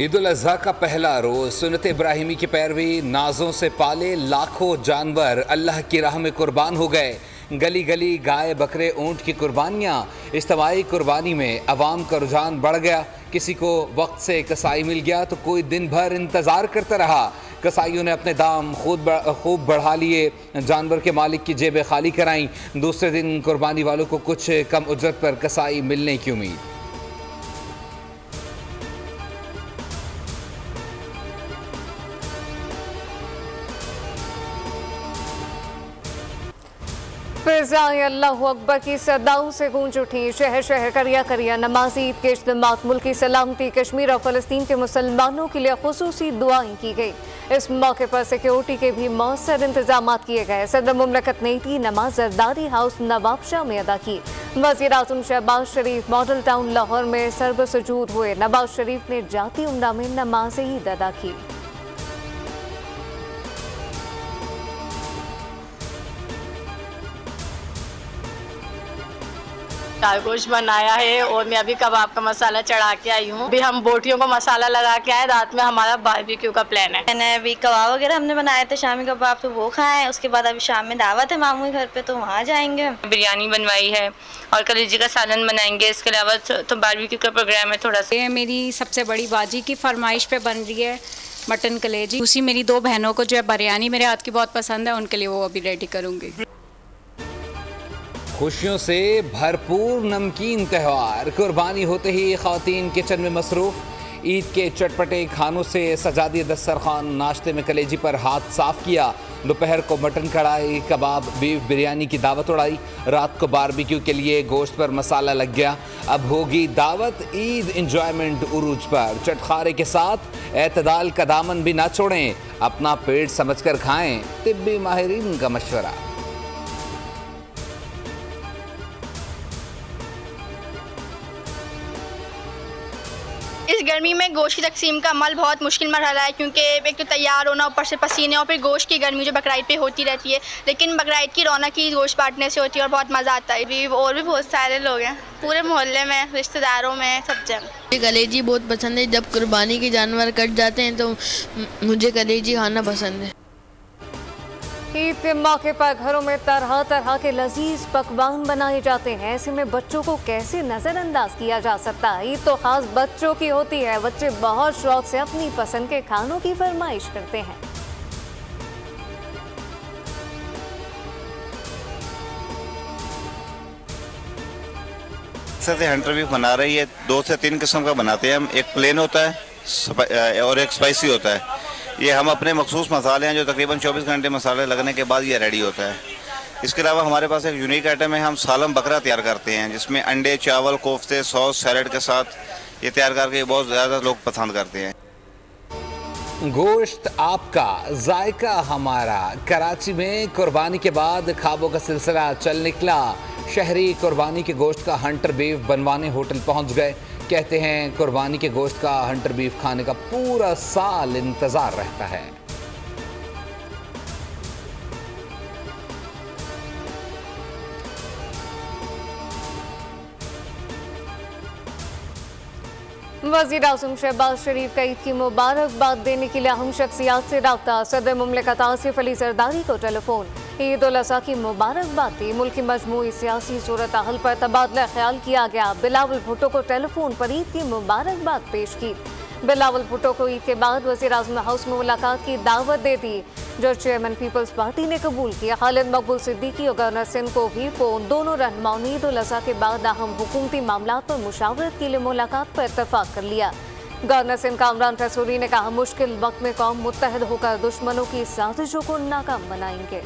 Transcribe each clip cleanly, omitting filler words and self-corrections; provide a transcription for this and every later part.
ईद उल अज़हा का पहला रोज़ सुन्नत इब्राहिमी की पैरवी, नाजों से पाले लाखों जानवर अल्लाह की राह में कुर्बान हो गए। गली गली गाय बकरे ऊँट की कुर्बानियाँ। इज्तिमाई कुर्बानी में अवाम का रुझान बढ़ गया। किसी को वक्त से कसाई मिल गया तो कोई दिन भर इंतज़ार करता रहा। कसाईयों ने अपने दाम खूब बढ़ा लिए, जानवर के मालिक की जेबें खाली कराईं। दूसरे दिन कुर्बानी वालों को कुछ कम उजरत पर कसाई मिलने की उम्मीद। फिज़ाएं अल्लाहु अकबर की सदाओं से गूंज उठी। शहर शहर करिया करिया नमाज़ी ईद के इज्तिमात, मुल्की सलामती, कश्मीर और फ़लस्तीन के मुसलमानों के लिए खुसूसी दुआएं की गई। इस मौके पर सिक्योरिटी के भी मौसर इंतजाम किए गए। सदर मुमलकत ने ईदी नमाज जरदारी हाउस नवाबशाह में अदा की। वज़ीर आज़म शहबाज शरीफ मॉडल टाउन लाहौर में सर्बसजूद हुए। नवाज शरीफ ने जाती उम्रा में नमाज ईद अदा की। दाल गोश्त बनाया है और मैं अभी कबाब का मसाला चढ़ा के आई हूँ। अभी हम बोटियों को मसाला लगा के आए। रात में हमारा बारबेक्यू का प्लान है। मैंने अभी कबाब वगैरह हमने बनाए थे, शामी कबाब, तो वो खाए। उसके बाद अभी शाम में दावत है मामू के घर पे, तो वहाँ जाएंगे। बिरयानी बनवाई है और कलेजी का सालन बनाएंगे। इसके अलावा तो बारबेक्यू का प्रोग्राम है थोड़ा सा। ये मेरी सबसे बड़ी बाजी की फरमाइश पे बन रही है मटन कलेजी। दूसरी मेरी दो बहनों को जो है बिरयानी मेरे हाथ की बहुत पसंद है, उनके लिए वो अभी रेडी करूँगी। खुशियों से भरपूर नमकीन त्यौहार। कुर्बानी होते ही ख़वातीन किचन में मसरूफ़। ईद के चटपटे खानों से सजा दिए दस्तरखान। नाश्ते में कलेजी पर हाथ साफ़ किया। दोपहर को मटन कढ़ाई, कबाब, बीफ बिरयानी की दावत उड़ाई। रात को बारबेक्यू के लिए गोश्त पर मसाला लग गया। अब होगी दावत ईद इंजॉयमेंट उरूज पर। चटखारे के साथ एतदाल का दामन भी ना छोड़ें। अपना पेट समझकर खाएं, तिब्बी माहिरीन का मशवरा। इस गर्मी में गोश्त की तकसीम का अमल बहुत मुश्किल मरहला है, क्योंकि एक तो तैयार होना, ऊपर से पसीने, और फिर गोश्त की गर्मी जो बकरा ईद पे होती रहती है। लेकिन बकरा ईद की रौनक ही गोश्त बांटने से होती है और बहुत मज़ा आता है। भी और भी बहुत सारे लोग हैं पूरे मोहल्ले में, रिश्तेदारों में, सब जगह। मुझे कलेजी बहुत पसंद है। जब कुर्बानी के जानवर कट जाते हैं तो मुझे कलेजी खाना पसंद है। ईद के मौके पर घरों में तरह तरह के लजीज पकवान बनाए जाते हैं। ऐसे में बच्चों को कैसे नज़रअंदाज किया जा सकता है। ईद तो खास बच्चों की होती है। बच्चे बहुत शौक से अपनी पसंद के खानों की फरमाइश करते हैं। हंटर बीफ बना रही है। 2 से 3 किस्म का बनाते हैं हम। एक प्लेन होता है और एक स्पाइसी होता है। ये हम अपने मखसूस मसाले हैं जो तकरीबन 24 घंटे मसाले लगने के बाद ये रेडी होता है। इसके अलावा हमारे पास एक यूनिक आइटम है। हम सालम बकरा तैयार करते हैं, जिसमें अंडे, चावल, कोफ्ते, सॉस, सैलड के साथ ये तैयार करके बहुत ज़्यादा लोग पसंद करते हैं। गोश्त आपका, जायका हमारा। कराची में कुर्बानी के बाद ख्वाबों का सिलसिला चल निकला। शहरी कुर्बानी के गोश्त का हंटर बीफ बनवाने होटल पहुंच गए। कहते हैं कुर्बानी के गोश्त का हंटर बीफ खाने का पूरा साल इंतजार रहता है। वज़ीर आज़म शहबाज शरीफ का ईद की मुबारकबाद देने के लिए अहम शख्सियात से रब्ता। सदर मुमलिकत आसिफ अली जरदारी को टेलीफोन। ईद उल अज़हा की मुबारकबाद दी। मुल्क की मजमूई सियासी सूरत हाल पर तबादला ख्याल किया गया। बिलावल भुट्टो को टेलीफोन पर ईद की मुबारकबाद पेश की। बिलावल भुट्टो को ईद के बाद वज़ीर आज़म हाउस में मुलाकात की दावत दे दी, जो चेयरमैन पीपल्स पार्टी ने कबूल किया। खालिद मकबूल सिद्दीकी और गवर्नर सिंध को भी फोन। दोनों रहनुमाओं ने ईद उल अज़हा के बाद अहम हुकूमती मामलात पर मुशावरत के लिए मुलाकात पर इत्तफाक कर लिया। गवर्नर सिंध कामरान ठसूरी ने कहा, मुश्किल वक्त में कौम मुत्तहद होकर दुश्मनों की साजिशों को नाकाम बनाएंगे।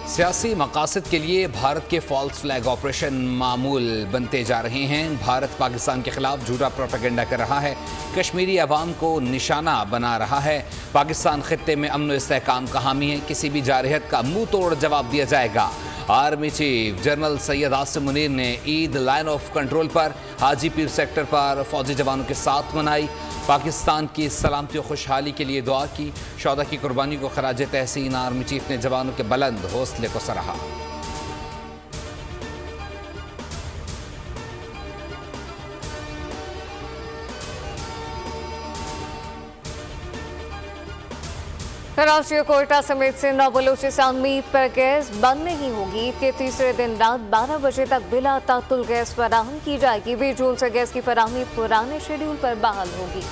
सियासी मकासद के लिए भारत के फॉल्स फ्लैग ऑपरेशन मामूल बनते जा रहे हैं। भारत पाकिस्तान के खिलाफ झूठा प्रोपेगेंडा कर रहा है, कश्मीरी अवाम को निशाना बना रहा है। पाकिस्तान खित्ते में अमन व इस्तेहकाम का हामी है। किसी भी जारहत का मुंह तोड़ जवाब दिया जाएगा। Army chief general Syed Asim Munir ने ईद लाइन ऑफ कंट्रोल पर हाजीपीर सेक्टर पर फौजी जवानों के साथ मनाई। पाकिस्तान की सलामती और खुशहाली के लिए दुआ की। शौदा की कुर्बानी को खराज तहसीन आर्मी चीफ ने जवानों के बुलंद हौसले को सराहा। कराची कोयटा समेत सिंध और बलूचिस्तान में ईद पर गैस बंद नहीं होगी। ईद के तीसरे दिन रात 12 बजे तक बिला तातुल गैस फराहम की जाएगी। 20 जून से गैस की फराहमी पुराने शेड्यूल पर बहाल होगी।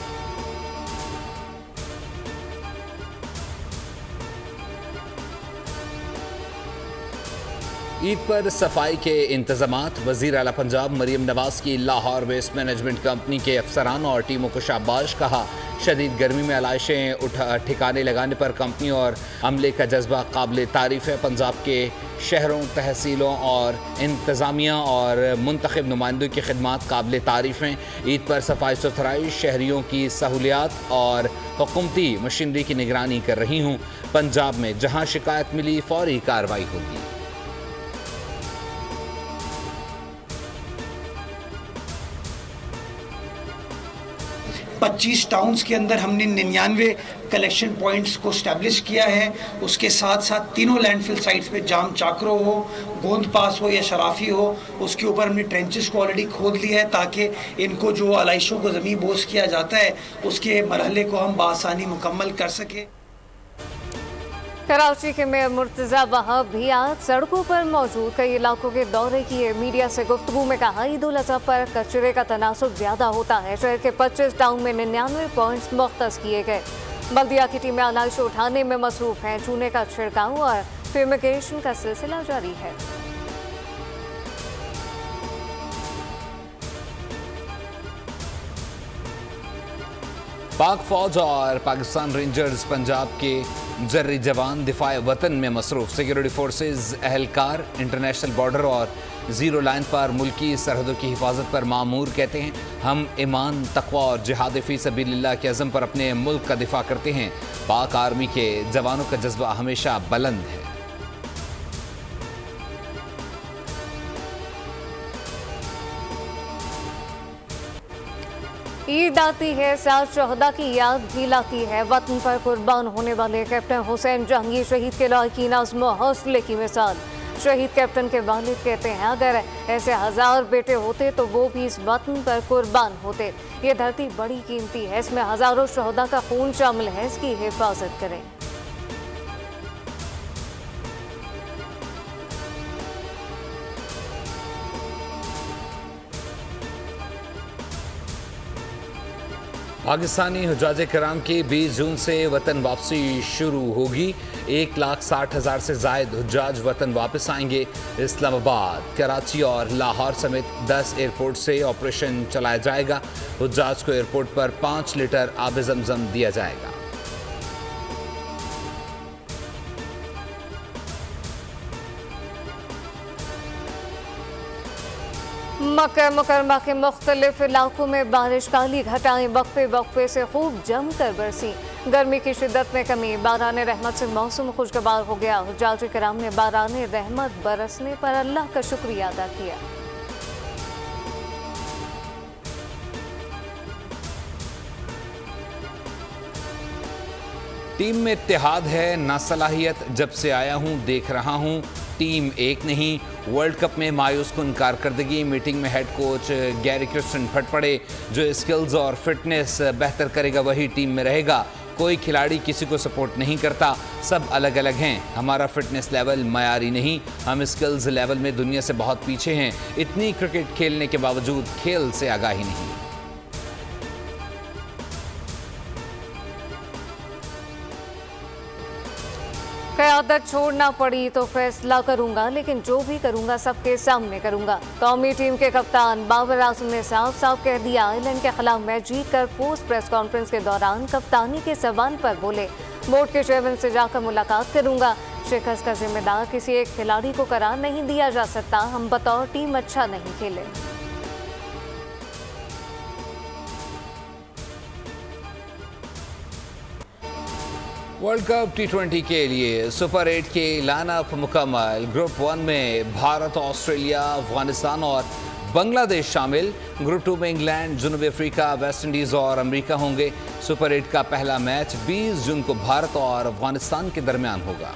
ईद पर सफाई के इंतजामात। वजीर आला पंजाब मरीम नवाज की लाहौर वेस्ट मैनेजमेंट कंपनी के अफसरान और टीमों को शाबाश कहा। शदीद गर्मी में आलाइशें ठिकाने लगाने पर कंपनी और अमले का जज्बा काबिल तारीफ है। पंजाब के शहरों, तहसीलों और इंतज़ामिया और मुंतखब नुमाइंदों की खिदमात काबिल तारीफ हैं। ईद पर सफाई सुथराई, शहरियों की सहूलियात और हुकूमती मशीनरी की निगरानी कर रही हूँ। पंजाब में जहाँ शिकायत मिली फौरी कार्रवाई होगी। पच्चीस टाउन्स के अंदर हमने 99 कलेक्शन पॉइंट्स को स्टैब्लिश किया है। उसके साथ साथ तीनों लैंडफिल साइट्स पे जाम चाकरो हो, गोंद पास हो या शराफी हो, उसके ऊपर हमने ट्रेंचेस को ऑलरेडी खोद लिया है ताकि इनको जो आलाइशों को ज़मीन बोझ किया जाता है उसके मरहले को हम बआसानी मुकम्मल कर सकें। कराची के मेयर मुर्तज़ा वहाब भी आज सड़कों पर मौजूद कई इलाकों के दौरे किए। मीडिया से गुफ्तगू में कहा, ईद उल अज़हा पर कचरे का तनासुब ज़्यादा होता है। शहर के 25 टाउन में 99 पॉइंट्स मुख्तस किए गए। बल्दिया की टीमें आलाइश उठाने में मसरूफ हैं। चूने का छिड़काव और फ्यूमिगेशन का सिलसिला जारी है। पाक फौज और पाकिस्तान रेंजर्स पंजाब के जर्री जवान दिफाए वतन में मसरूफ। सिक्योरिटी फोर्सेज एहलकार इंटरनेशनल बॉर्डर और ज़ीरो लाइन पर मुल्की सरहदों की हिफाजत पर मामूर कहते हैं। हम ईमान, तक़वा और जिहाद फ़ी सबीलिल्लाह के अज़म पर अपने मुल्क का दिफा करते हैं। पाक आर्मी के जवानों का जज्बा हमेशा बुलंद है। ईद आती है, साथ शहदा की याद भी लाती है। वतन पर कुर्बान होने वाले कैप्टन हुसैन जहांगीर शहीद के लायकीन आज़म हौसले की मिसाल। शहीद कैप्टन के वालिद कहते हैं, अगर ऐसे 1000 बेटे होते तो वो भी इस वतन पर कुर्बान होते। ये धरती बड़ी कीमती है, इसमें हज़ारों शहदा का खून शामिल है, इसकी हिफाजत करें। पाकिस्तानी हुज्जाज कराम की 20 जून से वतन वापसी शुरू होगी। 1,60,000 से जायद हुज्जाज वतन वापस आएंगे। इस्लामाबाद, कराची और लाहौर समेत 10 एयरपोर्ट से ऑपरेशन चलाया जाएगा। हुज्जाज को एयरपोर्ट पर 5 लीटर आब ज़मज़म दिया जाएगा। मक्का मुकरमा के मुख्तलिफ इलाकों में बारिश, काली घटाएं वक्फे वक्फे से खूब जमकर बरसी। गर्मी की शिद्दत में कमी, बारान रहमत से मौसम खुशगवार हो गया। हुज्जाज किराम ने बारान रहमत बरसने पर अल्लाह का शुक्रिया अदा किया। टीम में इत्तेहाद है, नासलाहियत जब से आया हूं देख रहा हूं। टीम एक नहीं। वर्ल्ड कप में मायूस कुन कारकर्दगी। मीटिंग में हेड कोच गैरी क्रिस्टन फट पड़े। जो स्किल्स और फिटनेस बेहतर करेगा वही टीम में रहेगा। कोई खिलाड़ी किसी को सपोर्ट नहीं करता, सब अलग अलग हैं। हमारा फिटनेस लेवल मयारी नहीं, हम स्किल्स लेवल में दुनिया से बहुत पीछे हैं। इतनी क्रिकेट खेलने के बावजूद खेल से आगाही नहीं। क़यादत छोड़ना पड़ी तो फैसला करूंगा, लेकिन जो भी करूंगा सबके सामने करूंगा। कौमी टीम के कप्तान बाबर आजम ने साफ साफ कह दिया। आयरलैंड के खिलाफ मैच जीत कर पोस्ट प्रेस कॉन्फ्रेंस के दौरान कप्तानी के सवाल पर बोले, बोर्ड के चेयरमैन से जाकर मुलाकात करूंगा। शिकस्त का जिम्मेदार किसी एक खिलाड़ी को करार नहीं दिया जा सकता। हम बतौर टीम अच्छा नहीं खेले। वर्ल्ड कप T20 के लिए सुपर 8 के लाइनअप मुकम्मल। ग्रुप 1 में भारत, ऑस्ट्रेलिया, अफगानिस्तान और बांग्लादेश शामिल। ग्रुप 2 में इंग्लैंड, जनूबी अफ्रीका, वेस्ट इंडीज़ और अमेरिका होंगे। सुपर 8 का पहला मैच 20 जून को भारत और अफगानिस्तान के दरमियान होगा।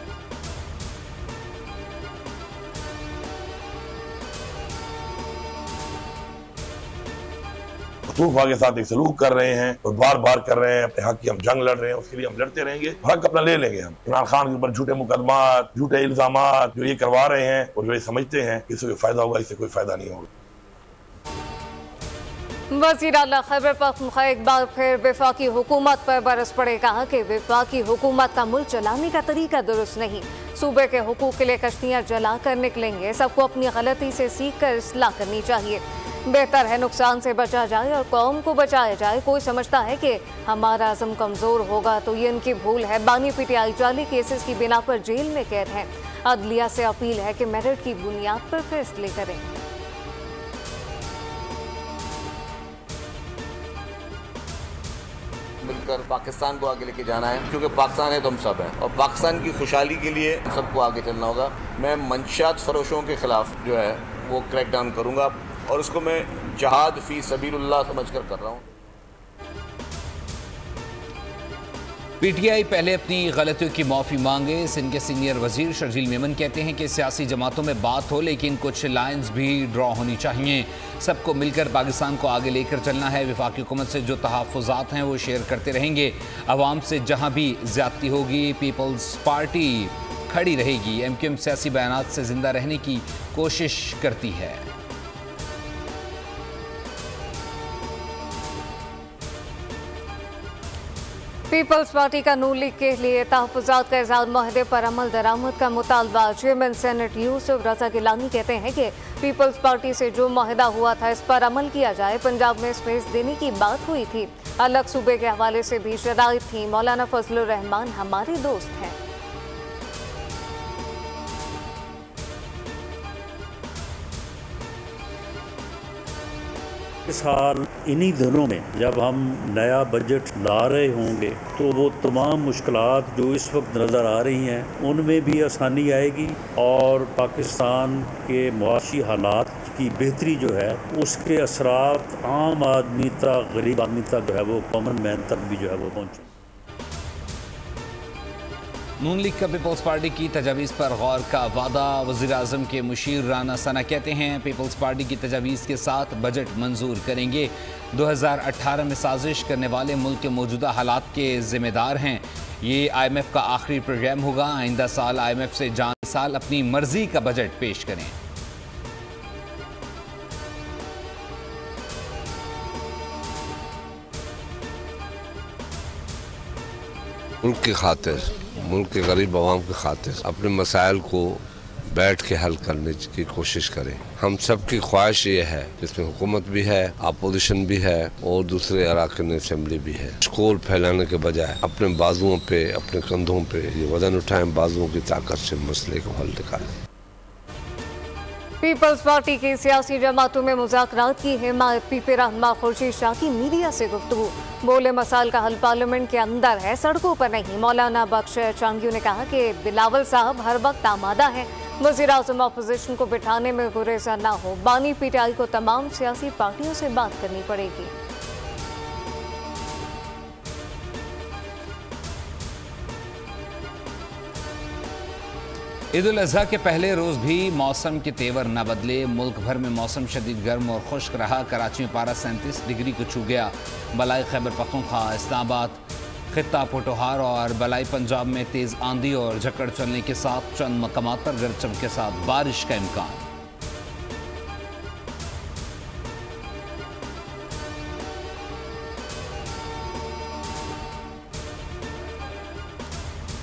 खतूफा के साथ एक सलूक कर रहे हैं और बार बार कर रहे हैं, अपने हक की हम जंग लड़ रहे हैं, उसके लिए हम लड़ते रहेंगे, हक अपना ले लेंगे। हम इमरान खान के ऊपर झूठे मुकदमात, झूठे इल्जामात जो ये करवा रहे हैं और जो ये समझते हैं इससे कोई फायदा होगा, इससे कोई फायदा नहीं होगा। वज़ीर आला खैबर पख्तूनख्वा एक बार फिर वफाकी हुकूमत पर बरस पड़े। कहा कि वफाकी हुकूमत का मुल्क चलाने का तरीका दुरुस्त नहीं। सूबे के हुकूक के लिए कश्तियाँ जला कर निकलेंगे। सबको अपनी गलती से सीख कर इस्लाह करनी चाहिए। बेहतर है नुकसान से बचा जाए और कौम को बचाया जाए। कोई समझता है कि हमारा अज़म कमज़ोर होगा तो ये इनकी भूल है। बानी पीटीआई जाली केसेस की बिना पर जेल में कैद हैं। अदलिया से अपील है कि मेरिट की बुनियाद पर फैसले करें। मिलकर पाकिस्तान को आगे लेके जाना है, क्योंकि पाकिस्तान है तो हम सब हैं और पाकिस्तान की खुशहाली के लिए सबको आगे चलना होगा। मैं मंशियात फरोशों के खिलाफ जो है वो क्रैक डाउन करूँगा और उसको मैं जहाद फी सबीलुल्लाह समझकर कर रहा हूँ। पीटीआई पहले अपनी गलतियों की माफ़ी मांगे। सिंध के सीनियर वजीर शर्जील मेमन कहते हैं कि सियासी जमातों में बात हो लेकिन कुछ लाइन्स भी ड्रॉ होनी चाहिए। सबको मिलकर पाकिस्तान को आगे लेकर चलना है। वफाकी हुकूमत से जो तहफ़्फ़ुज़ात हैं वो शेयर करते रहेंगे। अवाम से जहाँ भी ज़्यादती होगी पीपल्स पार्टी खड़ी रहेगी। एमक्यूएम सियासी बयानात से ज़िंदा रहने की कोशिश करती है। पीपल्स पार्टी का नून लीग के लिए तहफ़्फ़ुज़ात का इज़हार माहदे पर अमल दरामद का मुतालबा। चेयरमैन सेनेट यूसुफ रज़ा गिलानी कहते हैं कि पीपल्स पार्टी से जो माहिदा हुआ था इस पर अमल किया जाए। पंजाब में स्पेस देने की बात हुई थी, अलग सूबे के हवाले से भी शराइत थी। मौलाना फजलुर रहमान हमारे दोस्त हैं। इस साल इन्हीं दिनों में जब हम नया बजट ला रहे होंगे तो वो तमाम मुश्किलात जो इस वक्त नज़र आ रही हैं उनमें भी आसानी आएगी और पाकिस्तान के मुआशी हालात की बेहतरी जो है उसके असरात आम आदमी तक, गरीब आदमी तक जो है वो कॉमन मैन तक भी जो है वो पहुँचे। नून लीग का पीपल्स पार्टी की तजावीज़ पर गौर का वादा। वज़ीर आज़म के मुशीर राना सना कहते हैं पीपल्स पार्टी की तजावीज़ के साथ बजट मंजूर करेंगे। 2018 में साजिश करने वाले मुल्क के मौजूदा हालात के ज़िम्मेदार हैं। ये IMF का आखिरी प्रोग्राम होगा। आइंदा साल IMF से जाने साल अपनी मर्जी का बजट पेश करें। मुल्क की खातिर, मुल्क के गरीब आवाम की खातिर अपने मसाइल को बैठ के हल करने की कोशिश करें। हम सब की ख्वाहिश ये है, जिसमें हुकूमत भी है, अपोजिशन भी है और दूसरे अराकीन असेंबली भी है, शोर फैलाने के बजाय अपने बाजुओं पे, अपने कंधों पे ये वजन उठाएं, बाजुओं की ताकत से मसले को हल निकालें। पीपल्स पार्टी की सियासी जमातों में मुज़ाकरात की हिमायत। पीपी रहनुमा खुर्शीद शाह की मीडिया से गुफ्तगू। बोले मसाइल का हल पार्लियामेंट के अंदर है, सड़कों पर नहीं। मौलाना बख्श चांगियो ने कहा कि बिलावल साहब हर वक्त आमादा हैं। वज़ीर आज़म अपोजिशन को बिठाने में गुरेजा ना हो। बानी पीटीआई को तमाम सियासी पार्टियों से बात करनी पड़ेगी। ईद उल अज़हा के पहले रोज़ भी मौसम के तेवर न बदले। मुल्क भर में मौसम शदीद गर्म और खुश्क रहा। कराची में पारा 37 डिग्री को छू गया। बलाई खैबर पख्तूनख्वा, इस्लामाबाद, खित्ता पोटोहार और बलाई पंजाब में तेज़ आंधी और झक्कड़ चलने के साथ चंद मकामात पर गरज चमक के साथ बारिश का इम्कान।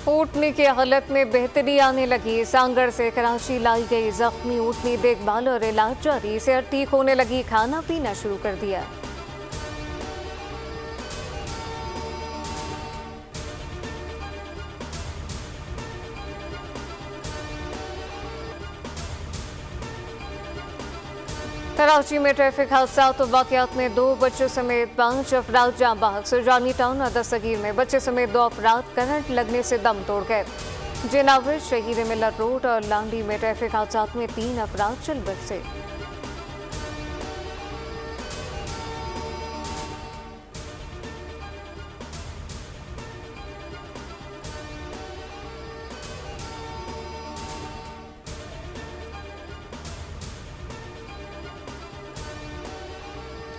ऊँटनी की हालत में बेहतरी आने लगी। सांगड़ से कराची लाई गई जख्मी ऊँटनी देखभाल और इलाज जारी। सेहत ठीक होने लगी, खाना पीना शुरू कर दिया। कराची में ट्रैफिक हादसा तो वाकयात में 2 बच्चों समेत 5 अफराद जाँ बहक। सुजानी टाउन और दस्तगीर में बच्चे समेत 2 अफराद करंट लगने से दम तोड़ गए। जिनावर, शहीद मिलत रोड और लांडी में ट्रैफिक हादसा में 3 अफराद चल बसे।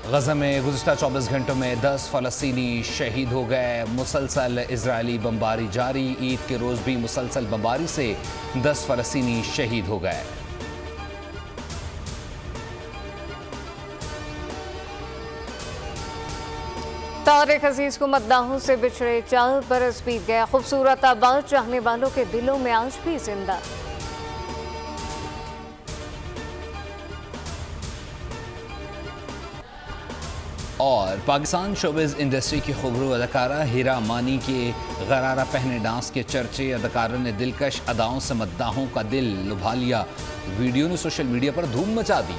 गज़ा में गुज़िश्ता 24 घंटों में 10 फ़लस्तीनी शहीद हो गए। मुसलसल इजरायली बमबारी जारी। ईद के रोज़ भी मुसलसल बमबारी से 10 फ़लस्तीनी शहीद हो गए। तारिक अजीज को मद्दाहों से बिछड़े 4 बरस बीत गए। खूबसूरत आबाद चाहने वालों के दिलों में आज भी जिंदा। और पाकिस्तान शोबिज़ इंडस्ट्री की खूबरू अदाकारा हीरा मानी के गरारा पहने डांस के चर्चे। अदाकारा ने दिलकश अदाओं से मद्दाहों का दिल लुभा लिया। वीडियो ने सोशल मीडिया पर धूम मचा दी।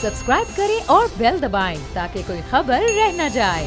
सब्सक्राइब करें और बेल दबाएं ताकि कोई खबर रह न जाए।